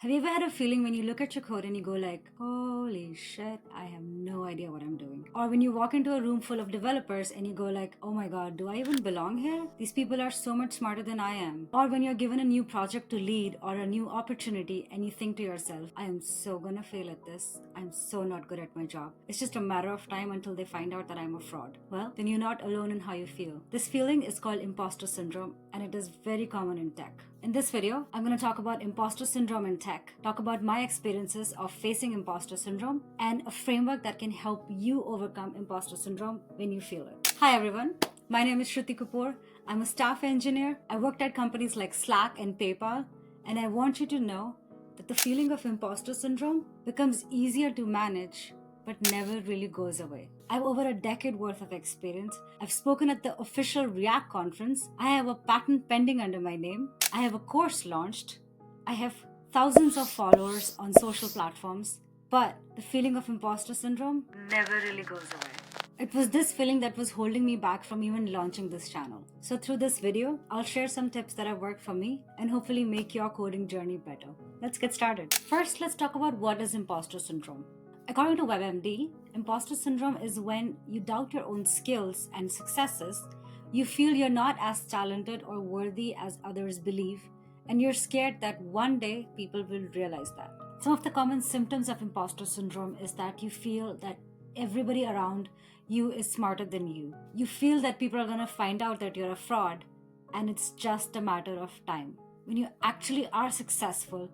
Have you ever had a feeling when you look at your code and you go like, holy shit, I have no idea what I'm doing? Or when you walk into a room full of developers and you go like, oh my god, do I even belong here? These people are so much smarter than I am. Or when you're given a new project to lead or a new opportunity and you think to yourself, I am so gonna fail at this. I'm so not good at my job. It's just a matter of time until they find out that I'm a fraud. Well, then you're not alone in how you feel. This feeling is called imposter syndrome and it is very common in tech. In this video, I'm going to talk about imposter syndrome in tech, talk about my experiences of facing imposter syndrome, and a framework that can help you overcome imposter syndrome when you feel it. Hi everyone, my name is Shruti Kapoor. I'm a staff engineer. I worked at companies like Slack and PayPal, and I want you to know that the feeling of imposter syndrome becomes easier to manage but never really goes away. I have over a decade worth of experience. I've spoken at the official React conference. I have a patent pending under my name. I have a course launched. I have thousands of followers on social platforms. But the feeling of imposter syndrome never really goes away. It was this feeling that was holding me back from even launching this channel. So through this video, I'll share some tips that have worked for me and hopefully make your coding journey better. Let's get started. First, let's talk about what is imposter syndrome. According to WebMD, imposter syndrome is when you doubt your own skills and successes, you feel you're not as talented or worthy as others believe, and you're scared that one day people will realize that. Some of the common symptoms of imposter syndrome is that you feel that everybody around you is smarter than you. You feel that people are going to find out that you're a fraud, and it's just a matter of time. When you actually are successful,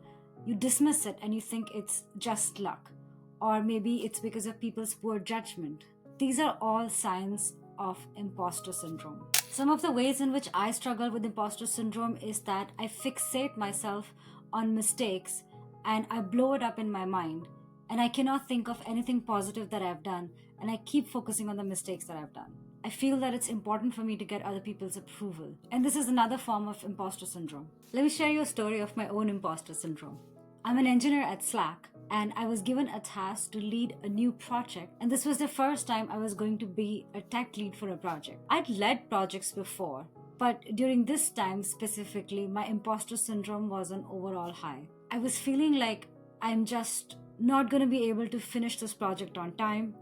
you dismiss it and you think it's just luck. Or maybe it's because of people's poor judgment. These are all signs of imposter syndrome. Some of the ways in which I struggle with imposter syndrome is that I fixate myself on mistakes and I blow it up in my mind, and I cannot think of anything positive that I've done, and I keep focusing on the mistakes that I've done. I feel that it's important for me to get other people's approval, and this is another form of imposter syndrome. Let me share you a story of my own imposter syndrome. I'm an engineer at Slack, and I was given a task to lead a new project, and this was the first time I was going to be a tech lead for a project. I'd led projects before, but during this time specifically, my imposter syndrome was on overall high. I was feeling like I'm just not going to be able to finish this project on time.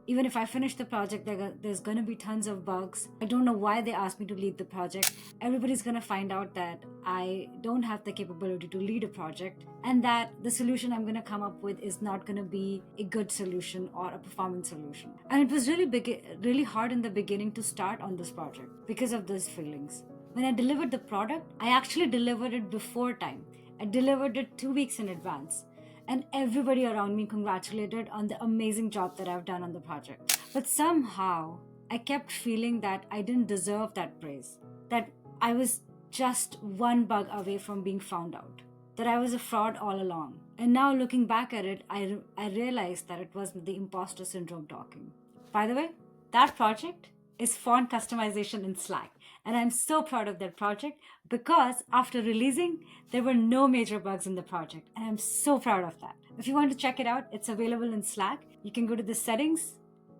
Even if I finish the project, there's going to be tons of bugs. I don't know why they asked me to lead the project. Everybody's going to find out that I don't have the capability to lead a project, and that the solution I'm going to come up with is not going to be a good solution or a performance solution. And it was really hard in the beginning to start on this project because of those feelings. When I delivered the product, I actually delivered it before time. I delivered it 2 weeks in advance. And everybody around me congratulated on the amazing job that I've done on the project. But somehow, I kept feeling that I didn't deserve that praise, that I was just one bug away from being found out, that I was a fraud all along. And now looking back at it, I realized that it was the imposter syndrome talking. By the way, that project is font customization in Slack. And I'm so proud of that project because after releasing, there were no major bugs in the project. And I'm so proud of that. If you want to check it out, it's available in Slack. You can go to the settings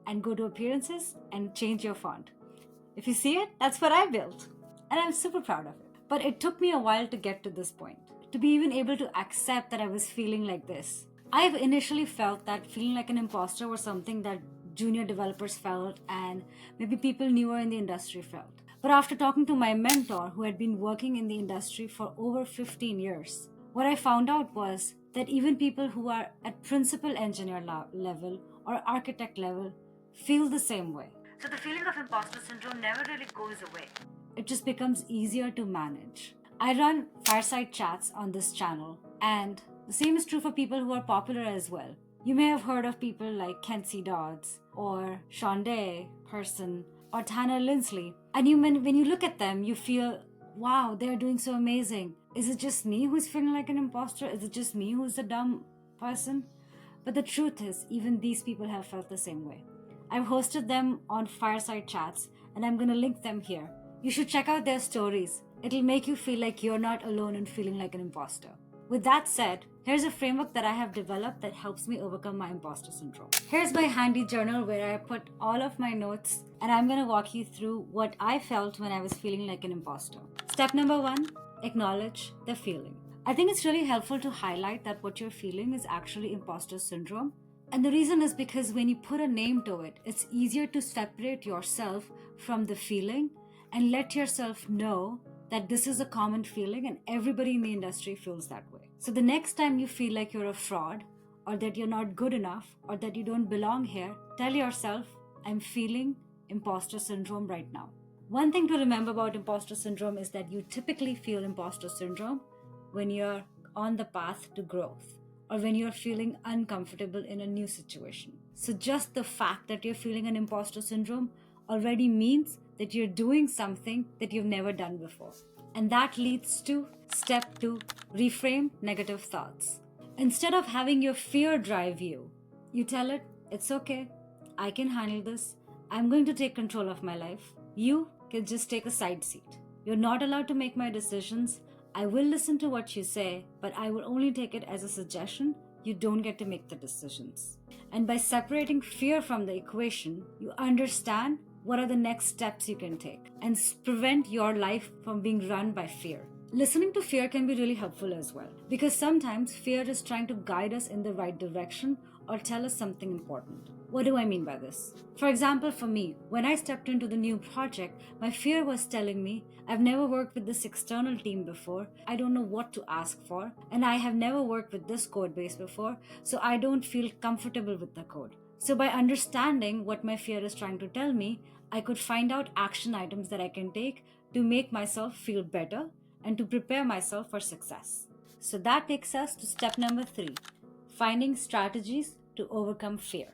and go to appearances and change your font. If you see it, that's what I built. And I'm super proud of it. But it took me a while to get to this point, to be even able to accept that I was feeling like this. I've initially felt that feeling like an imposter was something that junior developers felt and maybe people newer in the industry felt. But after talking to my mentor, who had been working in the industry for over 15 years, what I found out was that even people who are at principal engineer level or architect level feel the same way. So the feeling of imposter syndrome never really goes away. It just becomes easier to manage. I run fireside chats on this channel, and the same is true for people who are popular as well. You may have heard of people like Kenzie Dodds or Shonday Person or Tanner Linsley. And when you look at them, you feel, wow, they're doing so amazing. Is it just me who's feeling like an imposter? Is it just me who's a dumb person? But the truth is, even these people have felt the same way. I've hosted them on fireside chats, and I'm going to link them here. You should check out their stories. It'll make you feel like you're not alone in feeling like an imposter. With that said, here's a framework that I have developed that helps me overcome my imposter syndrome. Here's my handy journal where I put all of my notes, and I'm going to walk you through what I felt when I was feeling like an imposter. Step number 1, acknowledge the feeling. I think it's really helpful to highlight that what you're feeling is actually imposter syndrome. And the reason is because when you put a name to it, it's easier to separate yourself from the feeling and let yourself know that this is a common feeling and everybody in the industry feels that way. So the next time you feel like you're a fraud, or that you're not good enough, or that you don't belong here, tell yourself, I'm feeling imposter syndrome right now. One thing to remember about imposter syndrome is that you typically feel imposter syndrome when you're on the path to growth or when you're feeling uncomfortable in a new situation. So, just the fact that you're feeling an imposter syndrome already means that you're doing something that you've never done before. And that leads to step 2, reframe negative thoughts. Instead of having your fear drive you, you tell it, it's okay, I can handle this, I'm going to take control of my life. You can just take a side seat. You're not allowed to make my decisions. I will listen to what you say, but I will only take it as a suggestion. You don't get to make the decisions. And by separating fear from the equation, you understand what are the next steps you can take and prevent your life from being run by fear. Listening to fear can be really helpful as well, because sometimes fear is trying to guide us in the right direction or tell us something important. What do I mean by this? For example, for me, when I stepped into the new project, my fear was telling me, I've never worked with this external team before, I don't know what to ask for, and I have never worked with this code base before, so I don't feel comfortable with the code. So by understanding what my fear is trying to tell me, I could find out action items that I can take to make myself feel better and to prepare myself for success. So that takes us to step number 3, finding strategies to overcome fear.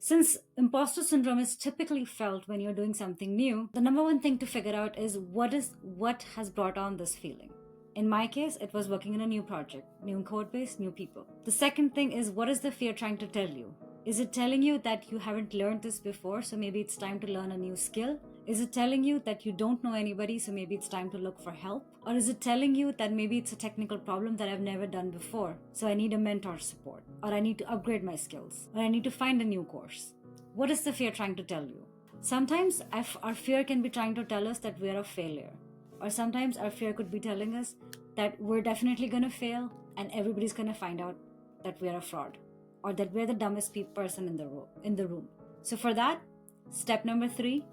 Since imposter syndrome is typically felt when you're doing something new, the number one thing to figure out is what has brought on this feeling. In my case, it was working in a new project, new code base, new people. The second thing is, what is the fear trying to tell you? Is it telling you that you haven't learned this before, so maybe it's time to learn a new skill? Is it telling you that you don't know anybody, so maybe it's time to look for help? Or is it telling you that maybe it's a technical problem that I've never done before, so I need a mentor support, or I need to upgrade my skills, or I need to find a new course? What is the fear trying to tell you? Sometimes our fear can be trying to tell us that we're a failure, or sometimes our fear could be telling us that we're definitely going to fail and everybody's going to find out that we're a fraud, or that we're the dumbest person in the room. So for that, step number 3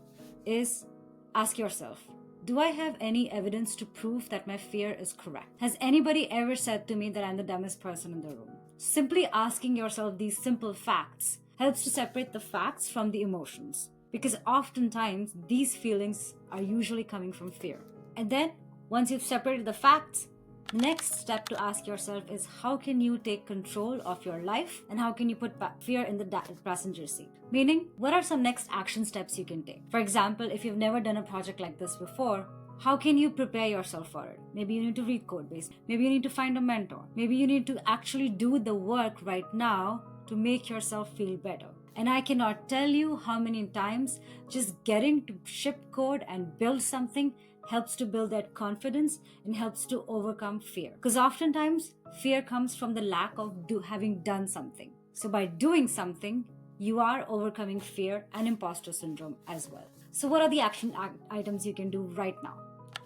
is ask yourself, do I have any evidence to prove that my fear is correct? Has anybody ever said to me that I'm the dumbest person in the room? Simply asking yourself these simple facts helps to separate the facts from the emotions, because oftentimes these feelings are usually coming from fear. And then once you've separated the facts, the next step to ask yourself is, how can you take control of your life and how can you put fear in the passenger seat? Meaning, what are some next action steps you can take? For example, if you've never done a project like this before, how can you prepare yourself for it? Maybe you need to read code base. Maybe you need to find a mentor. Maybe you need to actually do the work right now to make yourself feel better. And I cannot tell you how many times just getting to ship code and build something helps to build that confidence and helps to overcome fear. Because oftentimes fear comes from the lack of having done something. So by doing something, you are overcoming fear and imposter syndrome as well. So what are the action items you can do right now?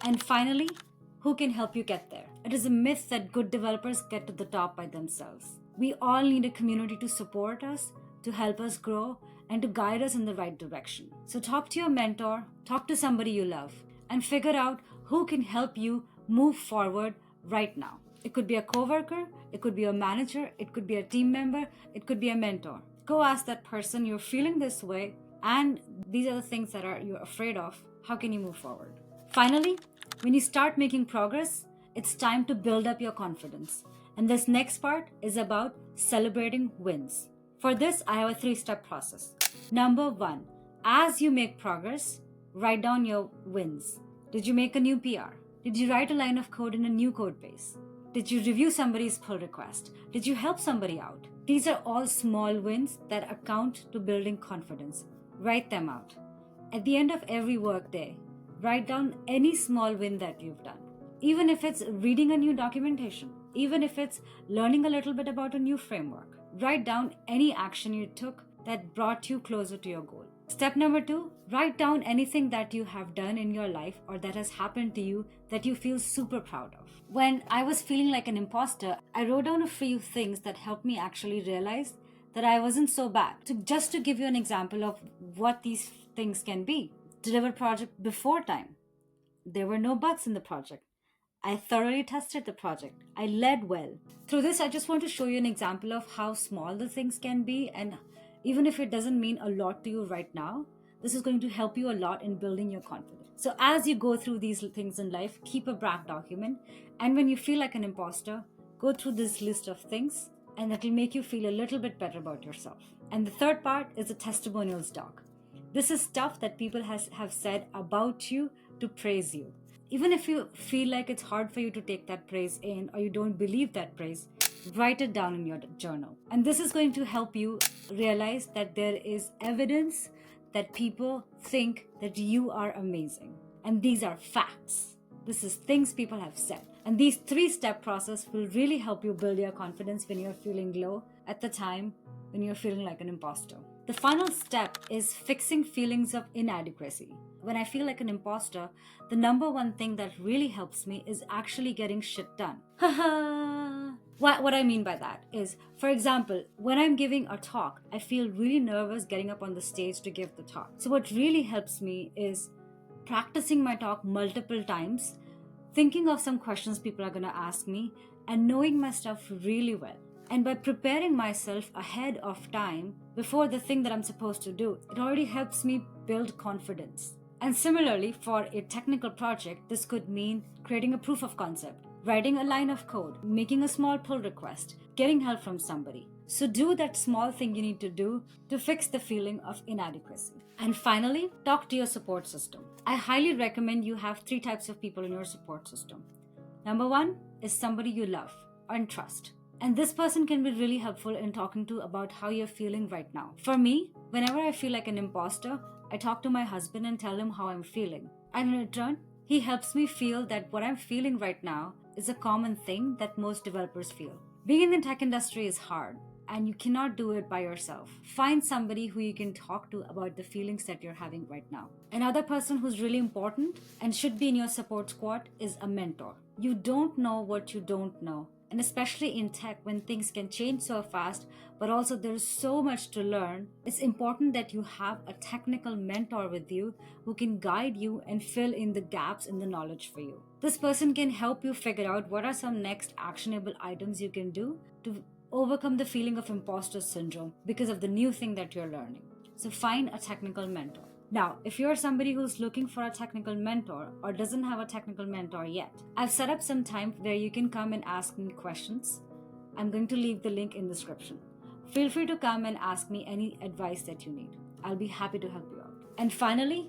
And finally, who can help you get there? It is a myth that good developers get to the top by themselves. We all need a community to support us, to help us grow, and to guide us in the right direction. So talk to your mentor, talk to somebody you love, and figure out who can help you move forward right now. It could be a coworker, it could be a manager, it could be a team member, it could be a mentor. Go ask that person, you're feeling this way, and these are the things that you're afraid of. How can you move forward? Finally, when you start making progress, it's time to build up your confidence. And this next part is about celebrating wins. For this, I have a 3-step process. Number 1, as you make progress, write down your wins. Did you make a new PR? Did you write a line of code in a new code base? Did you review somebody's pull request? Did you help somebody out? These are all small wins that account to building confidence. Write them out. At the end of every workday, write down any small win that you've done. Even if it's reading a new documentation, even if it's learning a little bit about a new framework, write down any action you took that brought you closer to your goal. Step number 2, write down anything that you have done in your life or that has happened to you that you feel super proud of. When I was feeling like an imposter, I wrote down a few things that helped me actually realize that I wasn't so bad. Just to give you an example of what these things can be: deliver project before time. There were no bugs in the project. I thoroughly tested the project. I led well. Through this, I just want to show you an example of how small the things can be, and even if it doesn't mean a lot to you right now, this is going to help you a lot in building your confidence. So, as you go through these things in life, keep a brag document, and when you feel like an imposter, go through this list of things, and that will make you feel a little bit better about yourself. And the third part is a testimonials doc. This is stuff that people have said about you to praise you. Even if you feel like it's hard for you to take that praise in or you don't believe that praise, write it down in your journal. And this is going to help you realize that there is evidence that people think that you are amazing. And these are facts. This is things people have said. And these 3-step process will really help you build your confidence when you're feeling low at the time when you're feeling like an imposter. The final step is fixing feelings of inadequacy. When I feel like an imposter, the number one thing that really helps me is actually getting shit done. What I mean by that is, for example, when I'm giving a talk, I feel really nervous getting up on the stage to give the talk. So what really helps me is practicing my talk multiple times, thinking of some questions people are going to ask me, and knowing my stuff really well. And by preparing myself ahead of time before the thing that I'm supposed to do, it already helps me build confidence. And similarly, for a technical project, this could mean creating a proof of concept, writing a line of code, making a small pull request, getting help from somebody. So do that small thing you need to do to fix the feeling of inadequacy. And finally, talk to your support system. I highly recommend you have 3 types of people in your support system. Number 1 is somebody you love and trust. And this person can be really helpful in talking to about how you're feeling right now. For me, whenever I feel like an imposter, I talk to my husband and tell him how I'm feeling. And in return, he helps me feel that what I'm feeling right now is a common thing that most developers feel. Being in the tech industry is hard, and you cannot do it by yourself. Find somebody who you can talk to about the feelings that you're having right now. Another person who's really important and should be in your support squad is a mentor. You don't know what you don't know. And especially in tech, when things can change so fast, but also there's so much to learn, it's important that you have a technical mentor with you who can guide you and fill in the gaps in the knowledge for you. This person can help you figure out what are some next actionable items you can do to overcome the feeling of imposter syndrome because of the new thing that you're learning. So find a technical mentor. Now, if you're somebody who's looking for a technical mentor or doesn't have a technical mentor yet, I've set up some time where you can come and ask me questions. I'm going to leave the link in the description. Feel free to come and ask me any advice that you need. I'll be happy to help you out. And finally,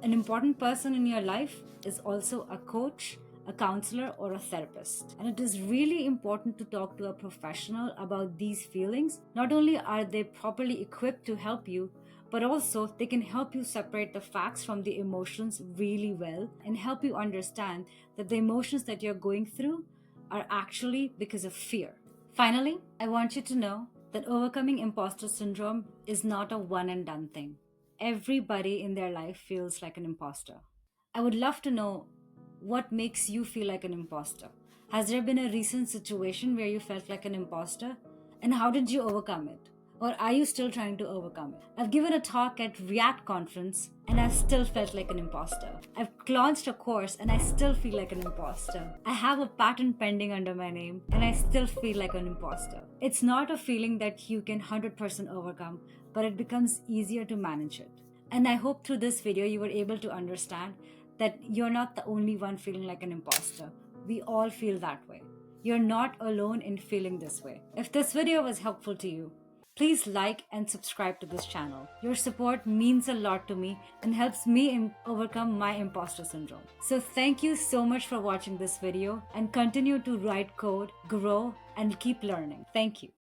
an important person in your life is also a coach, a counselor, or a therapist. And it is really important to talk to a professional about these feelings. Not only are they properly equipped to help you, but also they can help you separate the facts from the emotions really well and help you understand that the emotions that you're going through are actually because of fear. Finally, I want you to know that overcoming imposter syndrome is not a one and done thing. Everybody in their life feels like an imposter. I would love to know what makes you feel like an imposter. Has there been a recent situation where you felt like an imposter? And how did you overcome it? Or are you still trying to overcome it? I've given a talk at React conference and I still felt like an imposter. I've launched a course and I still feel like an imposter. I have a patent pending under my name and I still feel like an imposter. It's not a feeling that you can 100% overcome, but it becomes easier to manage it. And I hope through this video you were able to understand that you're not the only one feeling like an imposter. We all feel that way. You're not alone in feeling this way. If this video was helpful to you, please like and subscribe to this channel. Your support means a lot to me and helps me overcome my imposter syndrome. So thank you so much for watching this video and continue to write code, grow, and keep learning. Thank you.